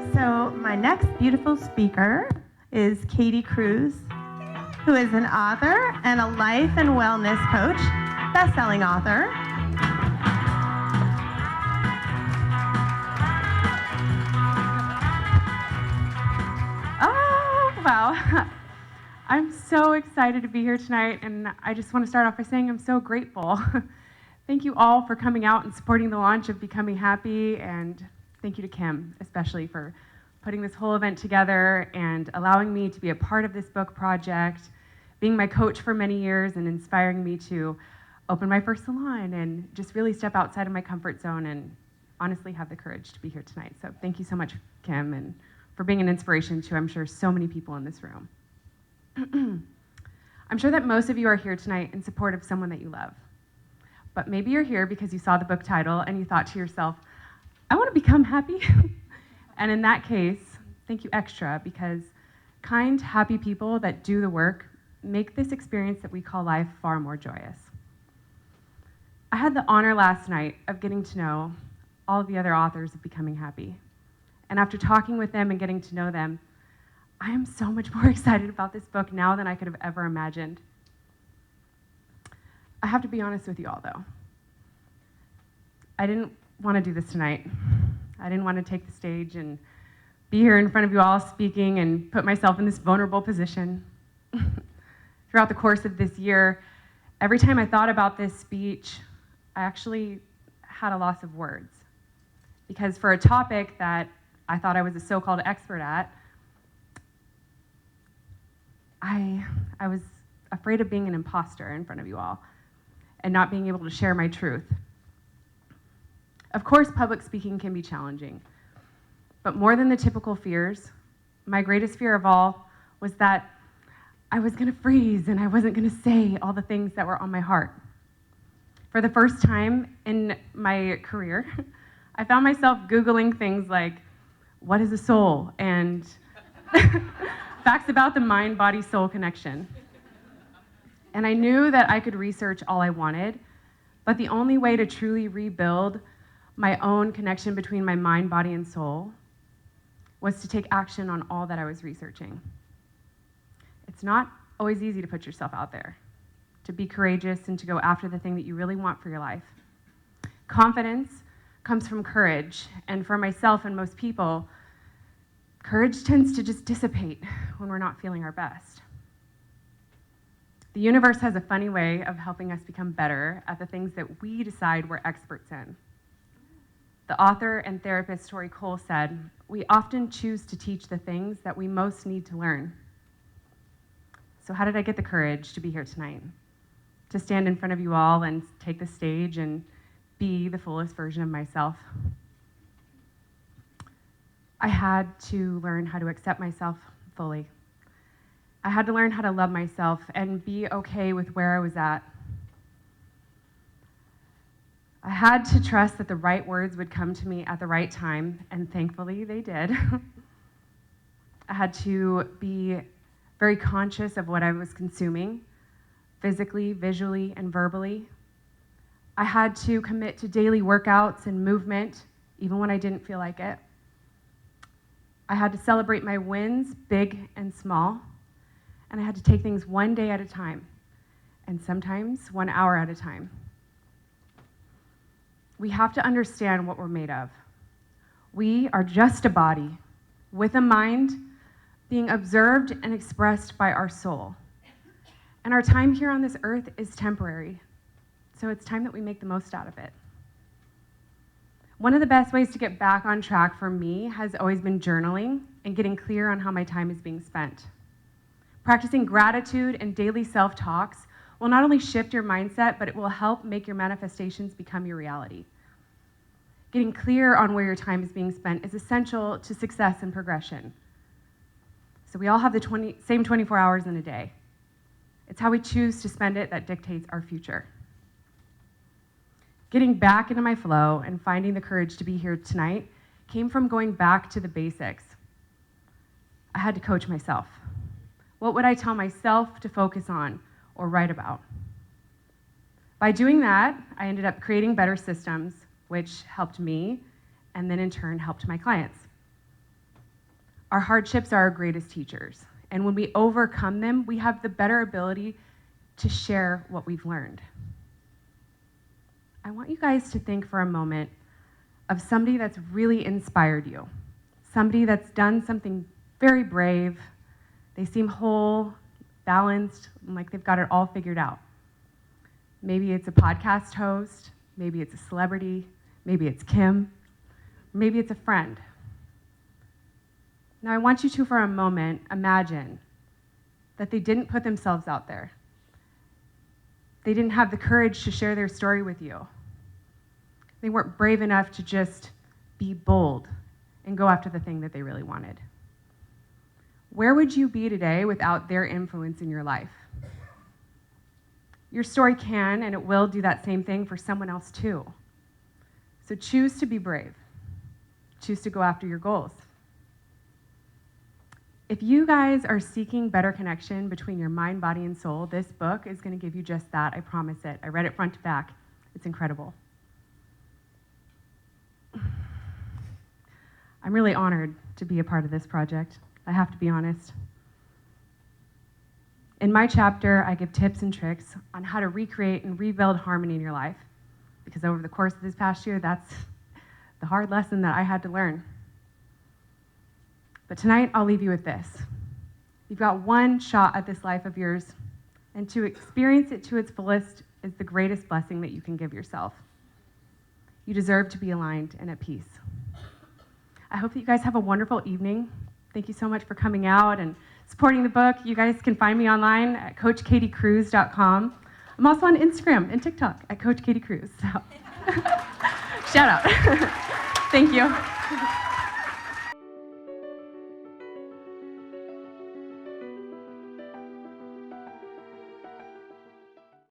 So my next beautiful speaker is Katie Kruse, who is an author and a life and wellness coach, best-selling author. Oh, wow. I'm so excited to be here tonight, and I just want to start off by saying I'm so grateful. Thank you all for coming out and supporting the launch of Becoming Happy, and thank you to Kim, especially for putting this whole event together and allowing me to be a part of this book project, being my coach for many years and inspiring me to open my first salon and just really step outside of my comfort zone and honestly have the courage to be here tonight. So thank you so much, Kim, and for being an inspiration to, I'm sure, so many people in this room. I'm sure that most of you are here tonight in support of someone that you love. But maybe you're here because you saw the book title and you thought to yourself, I want to become happy. And in that case, thank you extra, because kind, happy people that do the work make this experience that we call life far more joyous. I had the honor last night of getting to know all of the other authors of Becoming Happy. And after talking with them and getting to know them, I am so much more excited about this book now than I could have ever imagined. I have to be honest with you all, though. I didn't want to do this tonight. I didn't want to take the stage and be here in front of you all speaking and put myself in this vulnerable position. Throughout the course of this year, every time I thought about this speech, I actually had a loss of words. Because for a topic that I thought I was a so-called expert at, I was afraid of being an imposter in front of you all and not being able to share my truth. Of course, public speaking can be challenging, but more than the typical fears, my greatest fear of all was that I was gonna freeze and I wasn't gonna say all the things that were on my heart. For the first time in my career, I found myself Googling things like, what is a soul? And facts about the mind-body-soul connection. And I knew that I could research all I wanted, but the only way to truly rebuild my own connection between my mind, body, and soul was to take action on all that I was researching. It's not always easy to put yourself out there, to be courageous and to go after the thing that you really want for your life. Confidence comes from courage, and for myself and most people, courage tends to just dissipate when we're not feeling our best. The universe has a funny way of helping us become better at the things that we decide we're experts in. The author and therapist Tori Cole said, "We often choose to teach the things that we most need to learn." So how did I get the courage to be here tonight? To stand in front of you all and take the stage and be the fullest version of myself? I had to learn how to accept myself fully. I had to learn how to love myself and be okay with where I was at. I had to trust that the right words would come to me at the right time, and thankfully they did. I had to be very conscious of what I was consuming, physically, visually, and verbally. I had to commit to daily workouts and movement, even when I didn't feel like it. I had to celebrate my wins, big and small, and I had to take things one day at a time, and sometimes 1 hour at a time. We have to understand what we're made of. We are just a body with a mind being observed and expressed by our soul. And our time here on this earth is temporary, so it's time that we make the most out of it. One of the best ways to get back on track for me has always been journaling and getting clear on how my time is being spent. Practicing gratitude and daily self-talks will not only shift your mindset, but it will help make your manifestations become your reality. Getting clear on where your time is being spent is essential to success and progression. So we all have the same 24 hours in a day. It's how we choose to spend it that dictates our future. Getting back into my flow and finding the courage to be here tonight came from going back to the basics. I had to coach myself. What would I tell myself to focus on or write about? By doing that, I ended up creating better systems, which helped me and then in turn helped my clients. Our hardships are our greatest teachers. And when we overcome them, we have the better ability to share what we've learned. I want you guys to think for a moment of somebody that's really inspired you, somebody that's done something very brave. They seem whole, balanced, and like they've got it all figured out. Maybe it's a podcast host, maybe it's a celebrity, maybe it's Kim, maybe it's a friend. Now I want you to, for a moment, imagine that they didn't put themselves out there. They didn't have the courage to share their story with you. They weren't brave enough to just be bold and go after the thing that they really wanted. Where would you be today without their influence in your life? Your story can and it will do that same thing for someone else too. So choose to be brave. Choose to go after your goals. If you guys are seeking better connection between your mind, body, and soul, this book is going to give you just that. I promise it. I read it front to back. It's incredible. I'm really honored to be a part of this project. I have to be honest. In my chapter, I give tips and tricks on how to recreate and rebuild harmony in your life. Because over the course of this past year, that's the hard lesson that I had to learn. But tonight, I'll leave you with this. You've got one shot at this life of yours, and to experience it to its fullest is the greatest blessing that you can give yourself. You deserve to be aligned and at peace. I hope that you guys have a wonderful evening. Thank you so much for coming out and supporting the book. You guys can find me online at CoachKatieKruse.com. I'm also on Instagram and TikTok at Coach Katie Kruse. So. Shout out. Thank you.